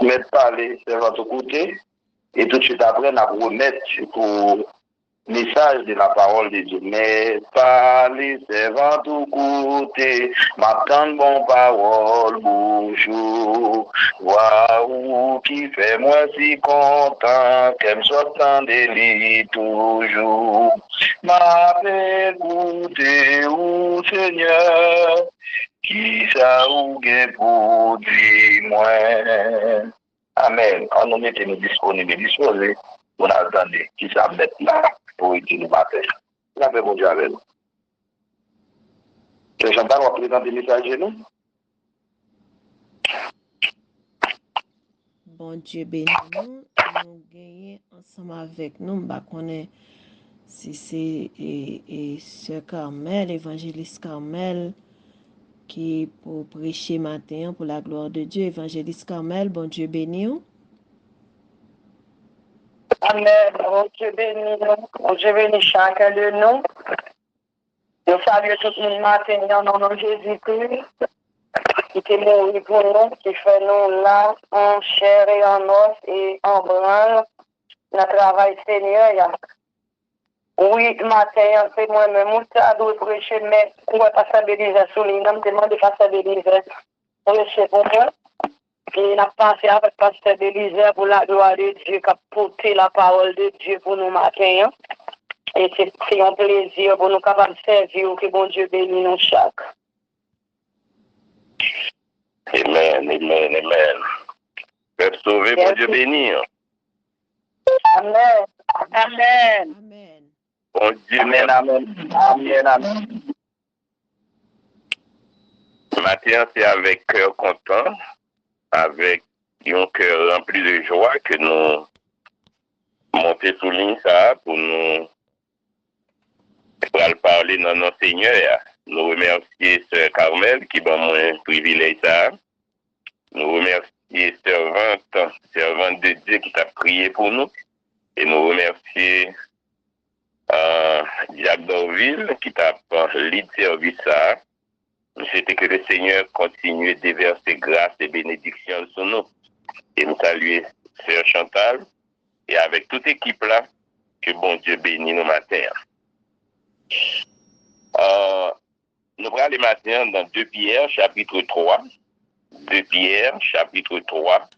mettre parler sur votre côté, et tout de suite après, on a remettre pour message de la parole de Dieu. Mais parler, c'est votre côté, m'attendre bon parole, bonjour. Waouh, qui fait moi si content, qu'elle soit tant de toujours. M'appelle goûter au Seigneur, qui ça ou gen pour moi. Amen. On nous mette nous disponibles, disposés, on attend qui ça mettre là pour utiliser le matin. La paix, bon Dieu avec nous. Que Chantal va présenter le message de nous. Bon Dieu béni nous, nous gagnons ensemble avec nous. Bah connaît si c'est et Sœur Carmel, évangéliste Carmel, qui pour prêcher matin pour la gloire de Dieu. Évangéliste Carmel, bon Dieu béni nous. Amen. Bon Dieu béni nous. Bon Dieu béni chacun de nous. Nous saluons tout le monde matin dans le nom de Jésus-Christ, qui est mort pour nous, qui fait nous là, en chair et en os et en branle, dans le travail Seigneur. Oui, matin, c'est moi-même, ça doit prêcher, mais on va pas stabiliser sous les noms, tellement de pas stabiliser. Prêcher pour moi. Et on a passé avec Pasteur Belizer pour la gloire de Dieu, qui a porté la parole de Dieu pour nous matin. Et c'est un plaisir pour nous capables de servir, que bon Dieu bénisse nous chaque. Amen, amen, amen. Peuple sauvé, bon Dieu béni. Amen. Amen. Amen. Bon Dieu, amen, amen. Amen, amen. Matin, c'est avec cœur content, avec un cœur rempli de joie que nous montons sous ligne ça pour nous parler dans notre Seigneur. Nous remercions Sœur Carmel qui m'a moins privilège ça. Nous remercions servante de Dieu qui t'a prié pour nous. Et nous remercions Jacques Dorville qui t'a lead service ça. C'était que le Seigneur continue de déverser grâce et bénédictions sur nous. Et nous saluons Sœur Chantal et avec toute équipe là, que bon Dieu bénisse nos matins. Nous allons aller maintenant dans 2 Pierre, chapitre 3. 2 Pierre, chapitre 3.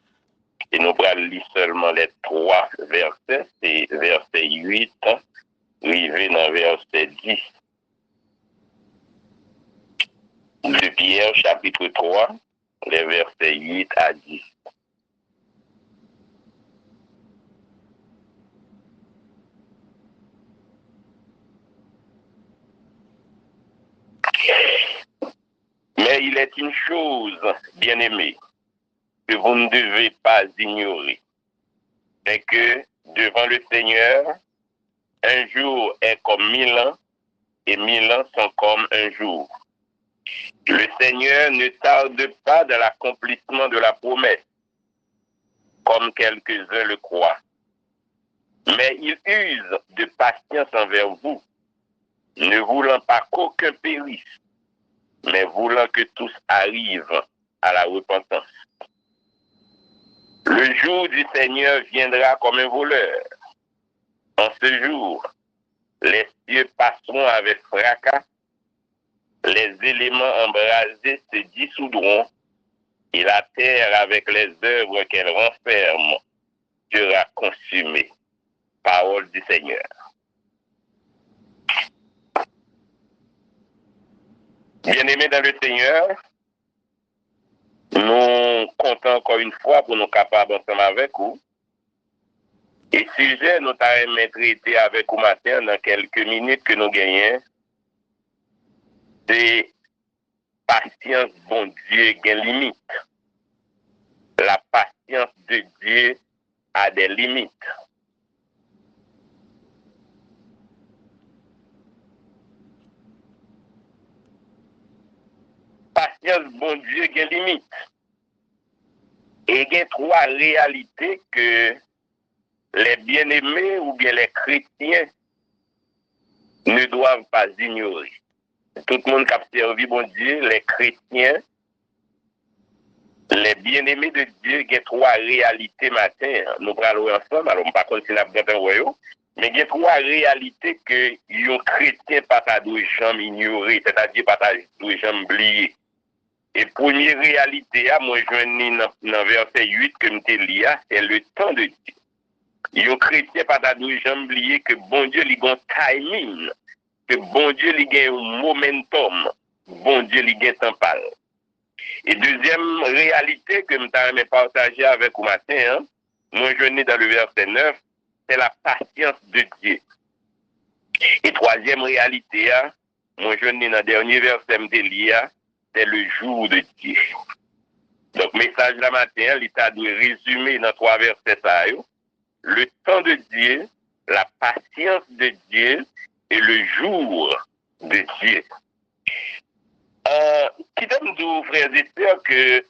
Et nous allons lire seulement les 3 versets. C'est verset 8, arrivé dans verset 10. 2 Pierre, chapitre 3, les versets 8 à 10. Mais il est une chose, bien-aimée, que vous ne devez pas ignorer. C'est que devant le Seigneur, un jour est comme 1000 ans et 1000 ans sont comme un jour. Le Seigneur ne tarde pas dans l'accomplissement de la promesse, comme quelques-uns le croient. Mais il use de patience envers vous, ne voulant pas qu'aucun périsse, mais voulant que tous arrivent à la repentance. Le jour du Seigneur viendra comme un voleur. En ce jour, les cieux passeront avec fracas, les éléments embrasés se dissoudront, et la terre avec les œuvres qu'elle renferme sera consumée. Parole du Seigneur. Bien-aimés dans le Seigneur, nous comptons encore une fois pour nous capables ensemble avec vous. Et sujet, nous avons traité avec vous matin dans quelques minutes que nous gagnons, c'est patience, bon Dieu, qui a une limite. La patience de Dieu a des limites. Patience, bon Dieu, qui a une limite. Et il y a 3 réalités que les bien-aimés ou bien les chrétiens ne doivent pas ignorer. Tout le monde qui a servi, bon Dieu, les chrétiens Les bien-aimés de Dieu, il y a trois réalités matin. Nous parlons ensemble, alors je ne sais pas si nous avons mais il y a trois réalités que les chrétiens pas jamais ignorer, c'est-à-dire pas jamais oublier. Et première réalité, moi je dans verset 8 que je lis, c'est le temps de Dieu. Les chrétiens pas jamais oublier que bon Dieu il a un timing, que bon Dieu il a un momentum, bon Dieu il a un temps pal. Et deuxième réalité que je vais partager avec vous matin, moi je lis dans le verset 9, c'est la patience de Dieu. Et troisième réalité, moi je lis dans le dernier verset c'est le jour de Dieu. Donc, message la matin, l'État doit résumer dans trois versets ça, le temps de Dieu, la patience de Dieu et le jour de Dieu. Qui donne nous, frères et sœurs, que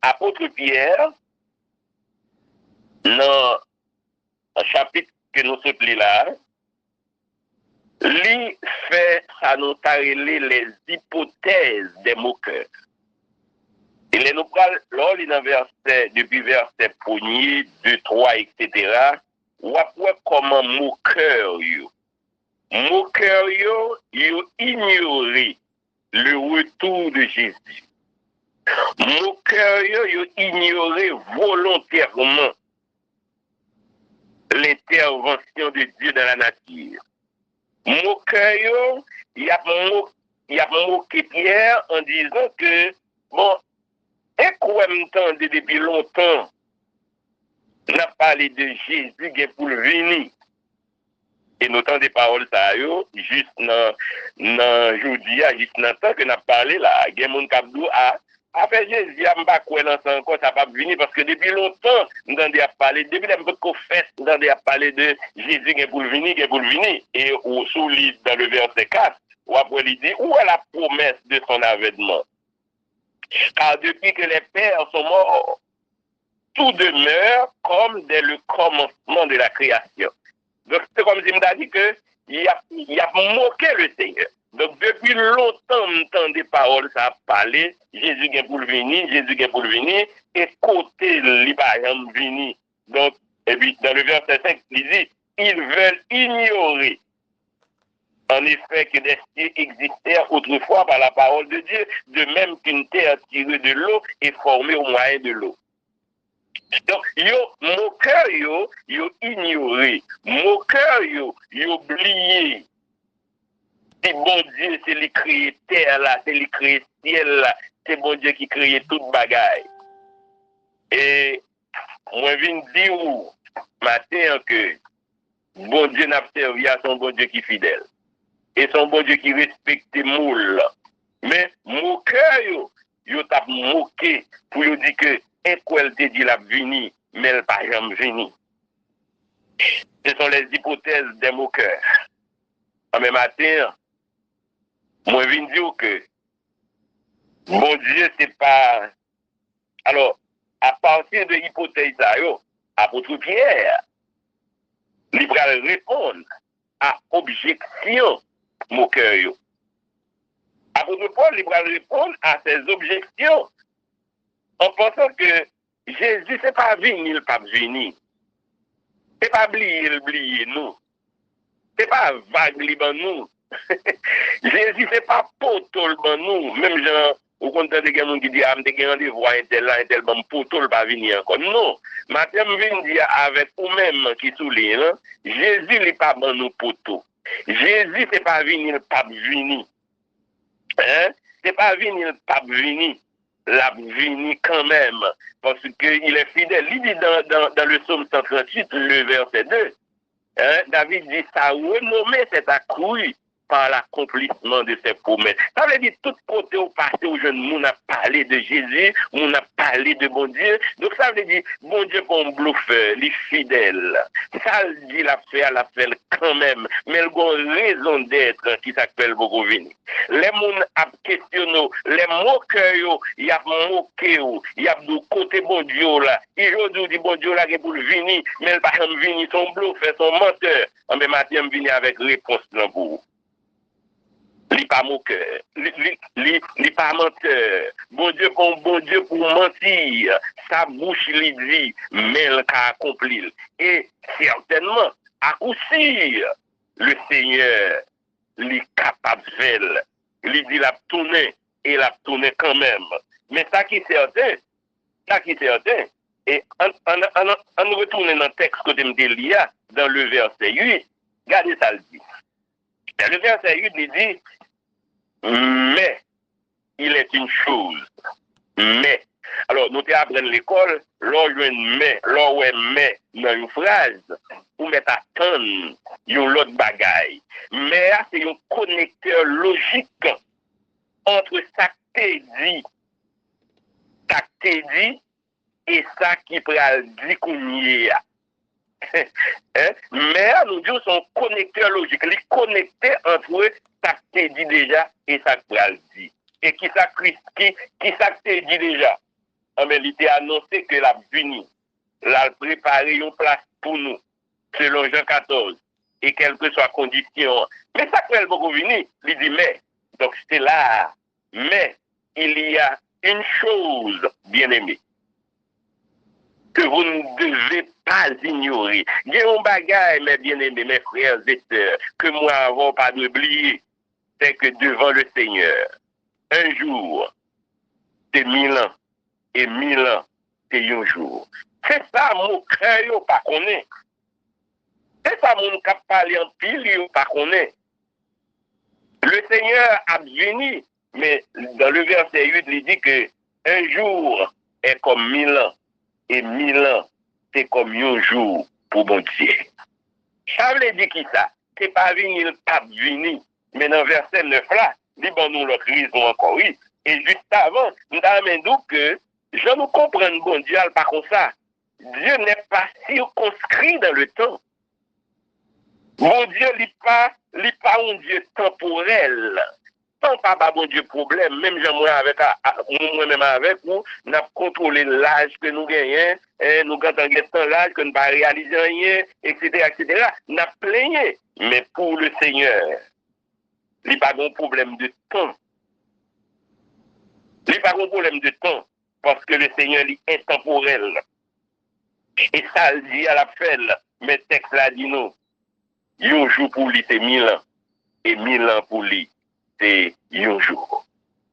apôtre Pierre, dans un chapitre que nous sommes là, lui fait ça nous parler les hypothèses des moqueurs. Et les nous parle, là, depuis verset 1er, 2, 3, etc., ou après comment moqueur, moqueur, ignoré le retour de Jésus. Moqueur, ignoré volontairement l'intervention de Dieu dans la nature. Moqueur, il a moqué Pierre en disant que, bon, et quoi m'entendez depuis longtemps, on a parlé de Jésus qui est pour venir. Et nous avons des paroles, ça, juste dans jeudi, juste dans le temps que nous avons parlé là, il y a des gens qui ont fait Jésus, il n'y a pas quoi encore, ça va venir, parce que depuis longtemps, nous avons parlé, depuis la fête, nous avons parlé de Jésus qui est pour venir, Et au sous-lit dans le verset 4, ou après il dit, où est la promesse de son avènement? Car depuis que les pères sont morts, tout demeure comme dès le commencement de la création. Donc, c'est comme si je dit que il a moqué le Seigneur. Donc, depuis longtemps, on entend des paroles, ça a parlé, Jésus est pour venir, et côté l'Ibrahim venir. Donc, et puis, dans le verset 5, il dit, ils veulent ignorer, en effet, que des cieux existèrent autrefois par la parole de Dieu, de même qu'une terre tirée de l'eau est formée au moyen de l'eau. Donc, moqueur, ignoré. Moqueur, oublié. C'est bon Dieu, c'est lui créé terre là, c'est lui créé ciel là, c'est bon Dieu qui crée toute bagaille. Et moi, je viens dire matin que bon Dieu n'a servi à son bon Dieu qui est fidèle. Et son bon Dieu qui respecte moule. Mais moqueur, yo t'a moqué pour lui dire que et quoi elle te dit la vini, mais elle pas jamais vini. Ce sont les hypothèses des moqueurs. En même matin, moi je viens dire que mon Dieu c'est pas. Alors, à partir de l'hypothèse apôtre Pierre, il va répondre à objection moqueur. Apôtre Paul, il va répondre à ces objections en pensant que Jésus, c'est pas venu, il pas venu. C'est pas oublier nous. C'est pas vague liban nous. Jésus, c'est pas poteau liban nous. Même genre, au contraire de quelqu'un qui dit, ah, je rendez-vous à un tel, bon, poteau le pas venir encore. Non. Maintenant, je viens dire avec vous-même qui souligne, Jésus, il n'est pas bon nous poteau. Jésus, c'est pas venu, il pas venu. Hein? C'est pas venu, il pas venu. La vini quand même, parce qu'il est fidèle. Il dit dans le psaume 138, le verset 2, hein, David dit, ça renommé cette accrue par l'accomplissement de ses promesses. Ça veut dire, tout côté au passé, où jeune monde a parlé de Jésus, on a parlé de bon Dieu. Donc ça veut dire, bon Dieu qu'on bluffeur, il est fidèle. Ça le dit, la fait quand même. Mais il a une raison d'être qui s'appelle beaucoup venir. Les gens a questionné, les moqueurs, il y a moqué, il y a du côté bon Dieu là. Ils dit bon Dieu là qui pour venir, mais il pas venir, son bluffeur, son menteur. En même temps, il vient avec réponse pour vous. Li pas moqueur, li pas menteur. Bon Dieu pour mentir, sa bouche li dit, mais elle a accompli. Et certainement, à coup sûr, le Seigneur li capable de faire. Li dit la tourner et la tourner quand même. Mais ça qui est certain, et en retournant dans le texte que je me lis, dans le verset 8, regardez ça le dit. Dans le verset 8, il dit, mais il est une chose. Mais. Alors, nous apprenons l'école, l'on mais dans une phrase, pour mettre à attendre l'autre bagaille. Mais c'est un connecteur logique entre ça que t'es dit, et ça qui pral dit qu'on y est. Mais nous disons son connecteur logique, les connecté entre eux, ça que t'es dit déjà et ça que pral dit. Et qui ça que t'es dit déjà? Mais il était annoncé que la vini, l'a préparé une place pour nous, selon Jean 14, et quelle que soit la condition. Mais ça qu'elle va venir, il dit mais, donc c'est là, mais il y a une chose, bien aimé, que vous ne devez pas ignorer. Il y a un bagage, mes bien-aimés, mes frères et sœurs, que moi n'avons pas oublié, c'est que devant le Seigneur, un jour, c'est 1000 ans, et 1000 ans, c'est un jour. C'est ça mon cœur, pas qu'on est. C'est ça mon cap parler en pile, pas qu'on est. Le Seigneur a venu, mais dans le verset 8, il dit que un jour est comme 1000 ans, et 1000 ans, c'est comme un jour pour mon Dieu. Ça veut dire qui ça? C'est pas venu, il pas venu. Mais dans le verset 9 là, dit bon nous le raison encore, oui. Et juste avant, nous avons que je nous comprends, bon Dieu, pas comme ça. Dieu n'est pas circonscrit dans le temps. Bon Dieu n'est pas un Dieu temporel. Tant pas bon Dieu problème, même moi-même avec vous, nous avons contrôlé l'âge que nous gagnons, nous avons l'âge que nous n'avons pas réalisé rien, etc. Nous avons plaigné. Mais pour le Seigneur, il n'y a pas de problème de temps. Il n'y a pas de problème de temps. Parce que le Seigneur est intemporel. Et ça le dit à la fête, mais texte là dit non. Un jour pour lui, c'est 1000 ans. Et 1000 ans pour lui, c'est un jour.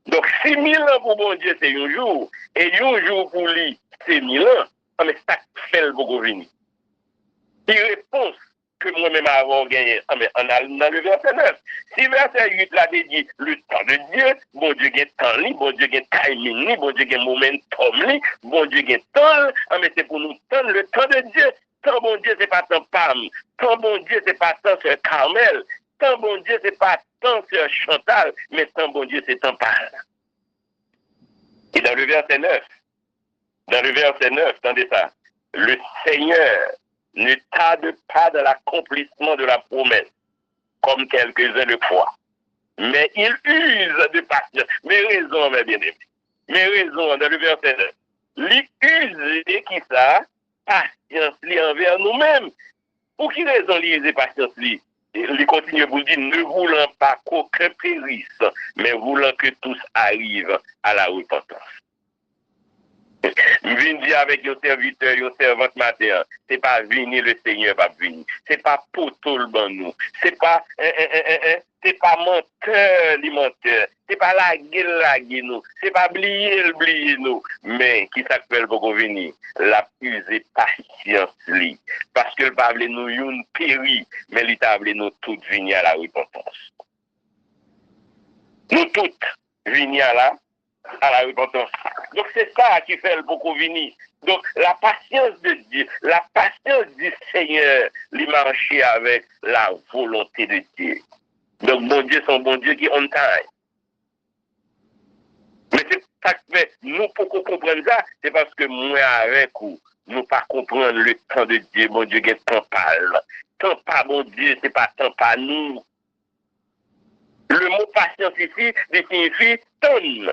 Donc, si 1000 ans pour bon Dieu, c'est un jour, et un jour pour lui, c'est 1000 ans, mais ça fait le beaucoup venir. Il répond que moi-même avant gagné, mais on a dans le verset 9. Si verset 8 là dit le temps de Dieu, bon Dieu gagne temps li, bon Dieu gagne timing li, bon Dieu gagne momentum li, bon Dieu gagne temps, mais c'est pour nous tendre le temps de Dieu. Tant bon Dieu c'est pas tant Pam, tant bon Dieu c'est pas tant sur Carmel, tant bon Dieu c'est pas tant sur Chantal, mais tant bon Dieu c'est tant Pal. Et dans le verset 9, attendez ça, le Seigneur ne tarde pas dans l'accomplissement de la promesse, comme quelques-uns le croient. Mais il use de patience. Mes raisons, mes bien-aimés. Mes raisons, dans le verset 9. Il use de qui ça? Patience envers nous-mêmes. Pour qui raison il use patience? Il continue pour dire, ne voulant pas qu'aucun périsse, mais voulant que tous arrivent à la repentance. Je viens dire avec les serviteurs, les servantes matin, c'est pas venir le Seigneur va venir. C'est pas poteau le ban nous. C'est pas menteur les menteurs. C'est pas la gueule nous. C'est pas oublier nous. Mais qui s'appelle pour venir? La user patience li. Parce que le pas nous une péri, mais il t'a nous toutes venir à la repentance. Nous toutes venir à la repentance. Donc c'est ça qui fait le beaucoup venir. Donc la patience de Dieu, la patience du Seigneur, lui marcher avec la volonté de Dieu. Donc bon Dieu, son bon Dieu qui on time. Mais c'est ça que nous pour comprendre ça, c'est parce que moi avec vous, nous pas comprendre le temps de Dieu, bon Dieu qui est temps pas. Temps pas bon Dieu, c'est pas temps pas nous. Le mot patience ici signifie tonne.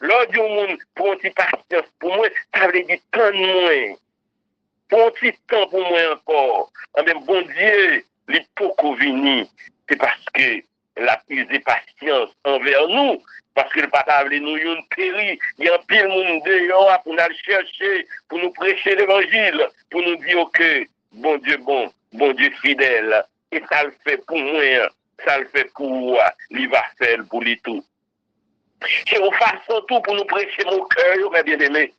Lors du monde, pour un petit patience, pour moi, ça veut dire tant de moins. Pour un petit temps pour moi encore. Bon Dieu, les pocos venus, c'est parce que la usé patience envers nous, parce que le papa voulait nous yon péri, il y a un pile monde dehors pour nous chercher, pour nous prêcher l'évangile, pour nous dire que bon Dieu fidèle, et ça le fait pour moi, ça le fait pour moi, il va faire pour lui tout. C'est une façon tout pour nous prêcher mon cœur, mes bien-aimés.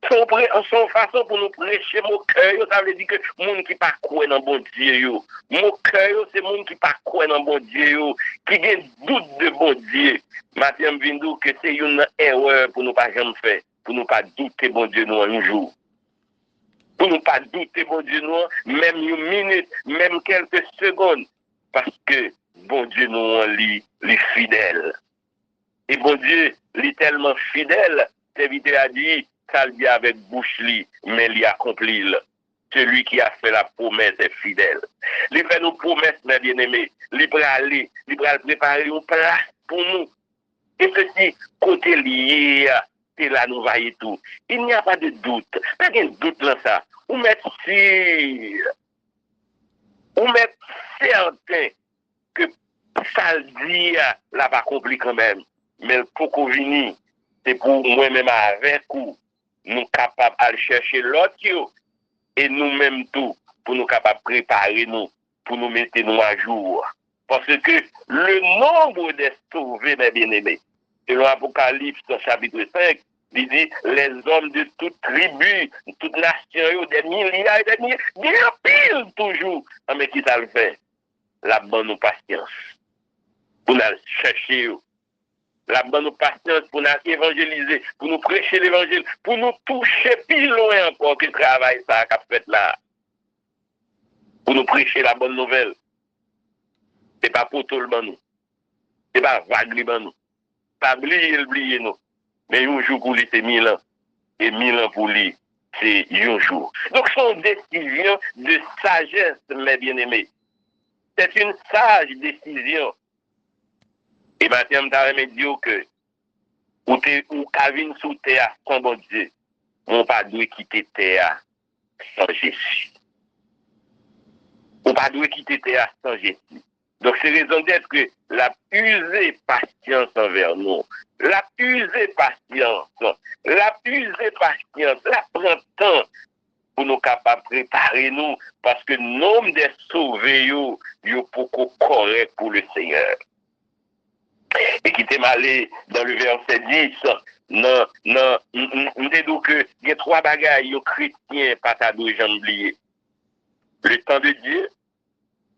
Son façon pour nous prêcher mon cœur, ça veut dire que monde qui pas croire dans bon Dieu, mon cœur c'est monde qui pas croire dans bon Dieu, qui a doute de bon Dieu. Mathieu Vindou que c'est une erreur pour nous pas jamais faire, pour nous pas douter bon Dieu nous un jour. Pour nous pas douter bon Dieu nous même une minute, même quelques secondes parce que bon Dieu nous est fidèle. Et bon Dieu, il est tellement fidèle, Serviteur a dit, ça le dit avec bouche li, mais il accomplit. Celui qui a fait la promesse est fidèle. Il fait nos promesses, mes bien-aimés. Il va aller, il va préparer une place pour nous. Et ceci, côté lié, c'est là nous voyons tout. Il n'y a pas de doute. Pas de doute dans ça. Ou mettre sûr, ou mettre certain que ça le dit, là va accompli quand même. Mais pour qu'on vienne, c'est pour moi-même avec vous, nous capables d'aller chercher l'autre et nous-mêmes tout, pour nous capables de préparer nous, pour nous mettre nous à jour. Parce que le nombre des sauvés, mes bien-aimés, selon Apocalypse chapitre 5, il dit les hommes de toute tribu, de toute nation, des milliards et des milliers, bien pile toujours. Mais qui ça le fait? La bonne patience. Pour nous chercher, la bonne patience pour nous évangéliser, pour nous prêcher l'évangile, pour nous toucher plus loin encore que le travail ça qu'a fait là. Pour nous prêcher la bonne nouvelle. C'est pas pour tout le monde. C'est pas vague nous. Pas oublier nous. Mais un jour pour lui, c'est 1000 ans. Et 1000 ans pour lui, c'est un jour. Donc, c'est une décision de sagesse, mes bien-aimés. C'est une sage décision. Et maintenant, je vais dire que, ou Kavin sous terre sans bon Dieu, on pas doit quitter terre sans Jésus. On pas doit quitter terre sans Jésus. Donc, c'est raison d'être que la usée patience envers nous, la usée patience, la prend temps pour nous capables de préparer nous, parce que le nombre des sauvés, yo beaucoup correct pour le Seigneur. Et qui t'est malé dans le verset 10, non, on dit que il y a 3 bagailles, les chrétiens, pas ta deux jambes oubliées. Le temps de Dieu,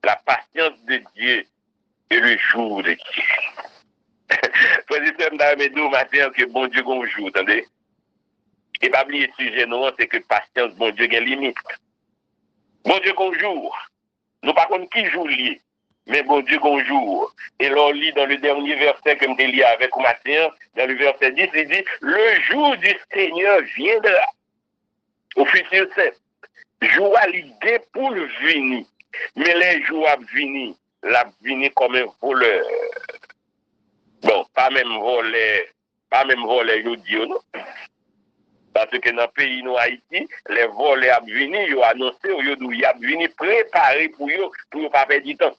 la patience de Dieu et le jour de Dieu. Frère Mdamedou matin que bon Dieu gon jour, attendez. Et pas oublier le sujet non, c'est que patience bon Dieu a limite. Bon Dieu gon jour. Nous pas comme qui jour lié, mais bon Dieu gon jour. Et l'on lit dans le dernier verset que je lis avec vous matin, dans le verset 10, il dit le jour du Seigneur viendra. Au futur c'est jour à l'idée pour le venir. Mais les jours à venir, la venir comme un voleur. Bon, pas même voleur, je dis, non. Parce que dans le pays nous Haïti, les voleurs à venir, ils ont annoncé, ils ont venir préparer pour eux pas perdre du temps.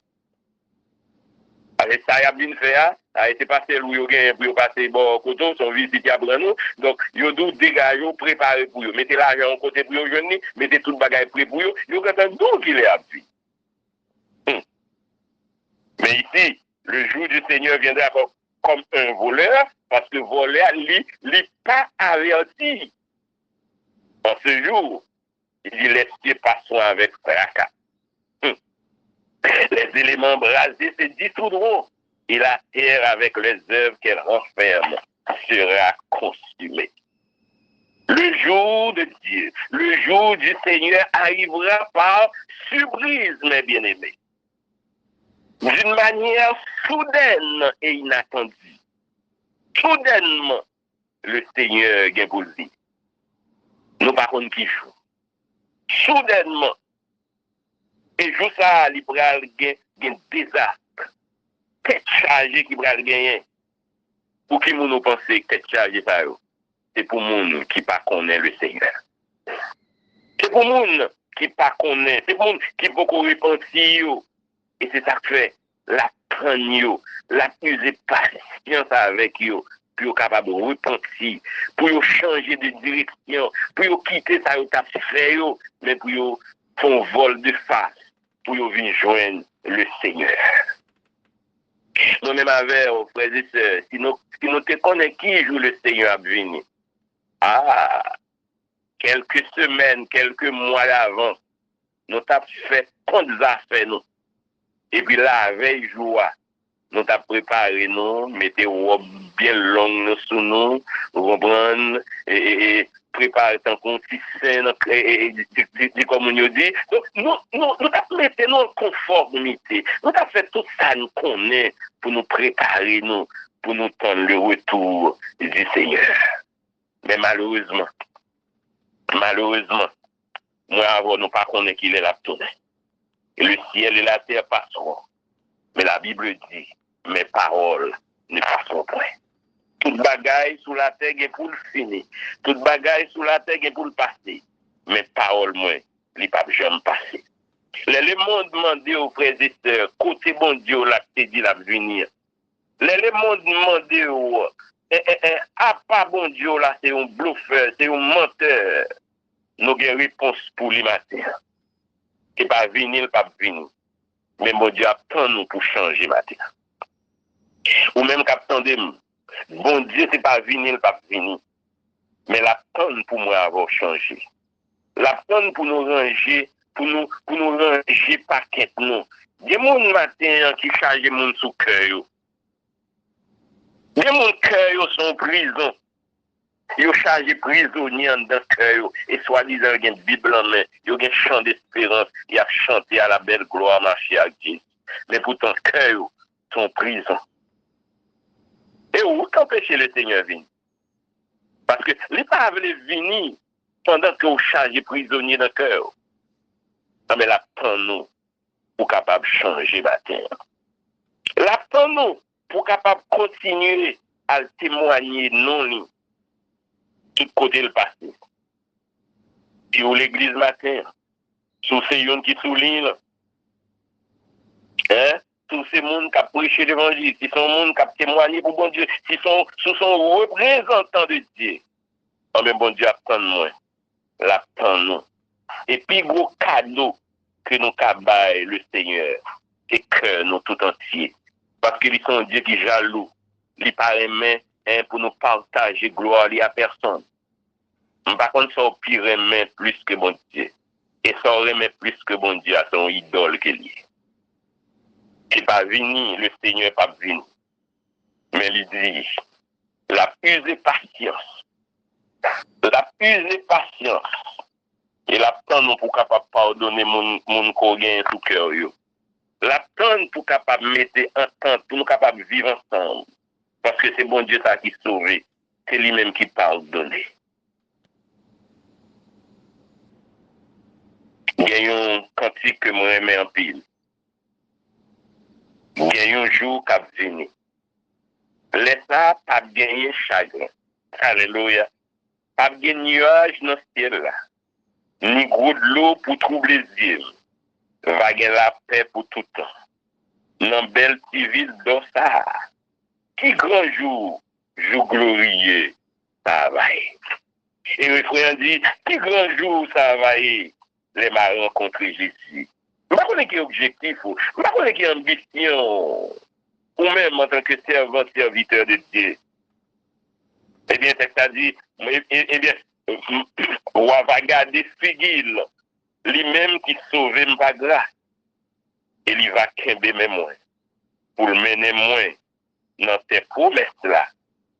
Avec ça, ils ont bien fait, ça a été passé où ils ont pour passer bon coton, son visite à Branou. Donc, ils ont dégager, préparer pour eux. Mettez l'argent en côté pour eux, mettez tout le bagage prêt pour eux, ils ont d'où qu'il est appuyé. Mais ici, le jour du Seigneur viendra comme un voleur, parce que voleur, lui, pas averti. En ce jour, il dit, les cieux passeront avec fracas. Les éléments brasés se dissoudront, et la terre, avec les œuvres qu'elle renferme, sera consumée. Le jour de Dieu, le jour du Seigneur arrivera par surprise, mes bien-aimés. D'une manière soudaine et inattendue. Soudainement, le Seigneur vient pour le dire. Nous par contre qui joue. Soudainement. Et joue ça, il va y un désastre. Tête chargée qui va gagner. Pour qui nous pensons que tête chargée ça, c'est pour nous qui ne connaît le Seigneur. C'est pour nous qui ne connaît, c'est pour nous qui ne peut repentir. Et c'est ça que fait. La prendre yo, la user patience avec yo, pour yo capable de repentir, pour yo changer de direction, pour yo quitter ça yo t'a fait yo, mais pour yo font vol de face, pour yo venir joindre le Seigneur. Nous-mêmes avec frères et sœurs, si nous te connaissons qui joue le Seigneur à venir, quelques semaines, quelques mois d'avant, nous t'avons fait compte affaires nous. Et puis la veille jour, nous t'avons préparé nous, mettez robe bien longue sous nous, reprendre et préparer tant qu'on petit sein et comme on dit. Donc nous t'avons mis nous en conformité. Nous t'avons fait tout ça nous connaît pour nous préparer nous, pour nous tendre le retour du Seigneur. Mais malheureusement, moi avant nous pas connaître qu'il est là tourné. Et le ciel et la terre passeront. Mais la Bible dit, mes paroles ne passeront point. Toute bagaille sous la terre est pour le finir. Toute bagaille sous la terre est pour le passer. Mes paroles, moi, les pas jamais passer. Les mondes demandent aux frères et sœurs, côté bon Dieu, là, c'est dit la venir. Les mondes demandent pas bon Dieu, là, c'est un bluffeur, c'est un menteur. Nous avons une réponse pour les matins. Et pas venir, pas venir. Mais mon Dieu attend nous pour changer matin. Ou même qu'attendez, bon Dieu, c'est pas venir, pas venir. Mais l'attend pour moi avoir changé. L'attend pour nous ranger, pour nous ranger paquet nous. Des gens matin qui chargent mon sous cœur. Des gens cœur sont en prison. Ils ont chargé prisonniers dans le cœur. Et soi-disant, il y a une Bible en main. Il y a un chant d'espérance. Il a chanté à la belle gloire, marché avec Jésus. Mais pourtant, le cœur sont en prison. Et où t'empêcher le Seigneur venir? Parce que les pas veulent venir pendant que vous chargez prisonniers dans le cœur. Non, mais l'attend nous pour capable changer la terre. L'attend nous pour capable continuer à témoigner non tout côté le passé. Puis où l'église matin, sous ces gens qui soulignent, tous ces gens qui ont prêché l'évangile, si sont gens qui ont témoigné pour bon Dieu, si sont représentants de Dieu. Oh, mais bon Dieu attend moi, l'attend nous. Et puis gros cadeau que nous cabaye le Seigneur, et que nous tout entier. Parce qu'ils sont Dieu qui jaloux, ils paraît pour nous partager gloire à personne. Par contre, ça pire remet plus que bon Dieu. Et ça remet plus que bon Dieu à son idole qu'il est. C'est pas venu, le Seigneur n'est pas venu. Mais il dit, la plus patience. Et l'attendre nous pour capable pardonner mon courant sous cœur. L'attendre pour capable mettre en temps, pour nous capable vivre ensemble. Parce que c'est bon Dieu ça qui sauve. C'est lui-même qui pardonne. Il y a un cantique que moi j'aime en pile. Il y a un jour qui a venu. Laisse-ça pas gagner chagrin. Alléluia. Pas gagner nuage dans ce ciel-là. Ni gros de l'eau pour troubler les yeux. Va gagner la paix pour tout temps. Dans belle civile d'Ossa. Qui grand jour glorieux, ça va y. Et le frère dit, qui grand jour ça va y. Les m'a rencontré Jésus. Je ne sais pas quel objectif, je ne sais pas quelle ambition, ou même en tant que servant, serviteur de Dieu. Eh bien, c'est dit, on va regarder Figil, lui-même qui sauve ma grâce, et il va kembe mes moins, pour le mener moins dans tes promesses là.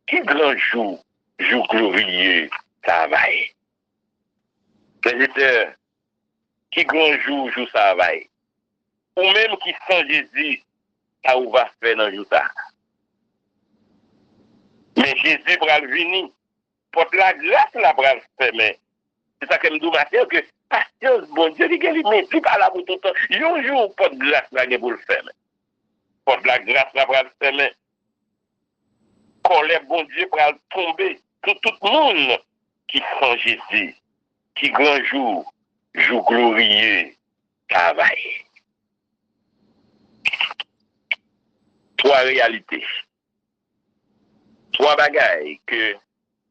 Qui grand jour glorieux, ça va y. Frères, qui grand jour ça va y. Ou même qui sans Jésus, ça ou va faire dans le jour ça. Mais Jésus va venir. Pour la grâce, la va fermer. C'est ça que je me dis matin, que patience, bon Dieu, il met plus par là pour tout le temps. Un jour, pour de grâce, là, pour le fermer. Pour la grâce, la va fermer. Quand le bon Dieu va tomber, tout le monde qui sans Jésus, qui grand jour glorieux, travaille. trois réalités, trois bagailles que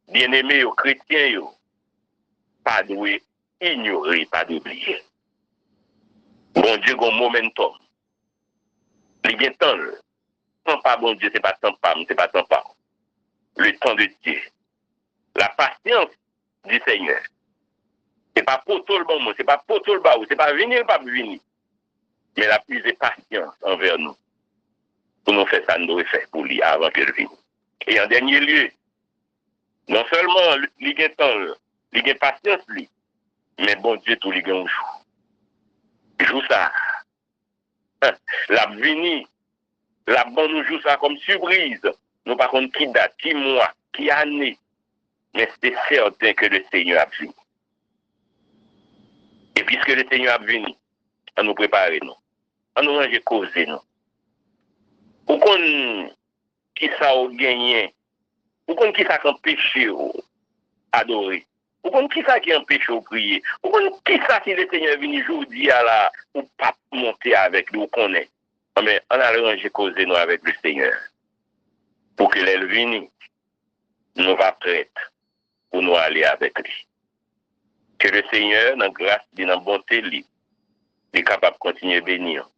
bien-aimés aux chrétiens, pas doué ignorer, pas d'oublier. Bon Dieu, un momentum. Il y a temps. Temps pas bon Dieu, c'est pas temps pas, c'est pas temps pas. Le temps de Dieu. La patience du Seigneur. C'est pas pour tout le monde, c'est pas pour tout le bas, c'est pas venir, pas venir. Mais la plus de patience envers nous. Pour nous faire ça, nous devons faire pour lui avant qu'elle vienne. Et en dernier lieu, non seulement il y a temps, il y a patience, lui, mais bon Dieu, tout les gens joue. Joue ça. La vini, la bonne nous joue ça comme surprise. Nous par contre qui date, qui mois, qui année. Mais c'est certain que le Seigneur a venu. Et puisque le Seigneur a venu, à nous préparer, nous. À nous ranger causer, nous. Ou qu'on qui ça a gagné, ou qu'on qui ça a empêché adorer, ou qu'on qui ça qui empêche au prier, ou qu'on qui ça si le Seigneur est venu aujourd'hui à la, ou pas monter avec nous, qu'on est. Mais on a ranger causer, nous, avec le Seigneur. Pour que l'elle vienne, nous va prête pour nous aller avec lui. Que le Seigneur, dans grâce, dans bonté, lui, est capable de continuer à bénir.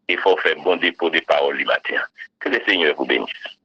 Il faut faire bon dépôt de paroles du matin. Que le Seigneur vous bénisse.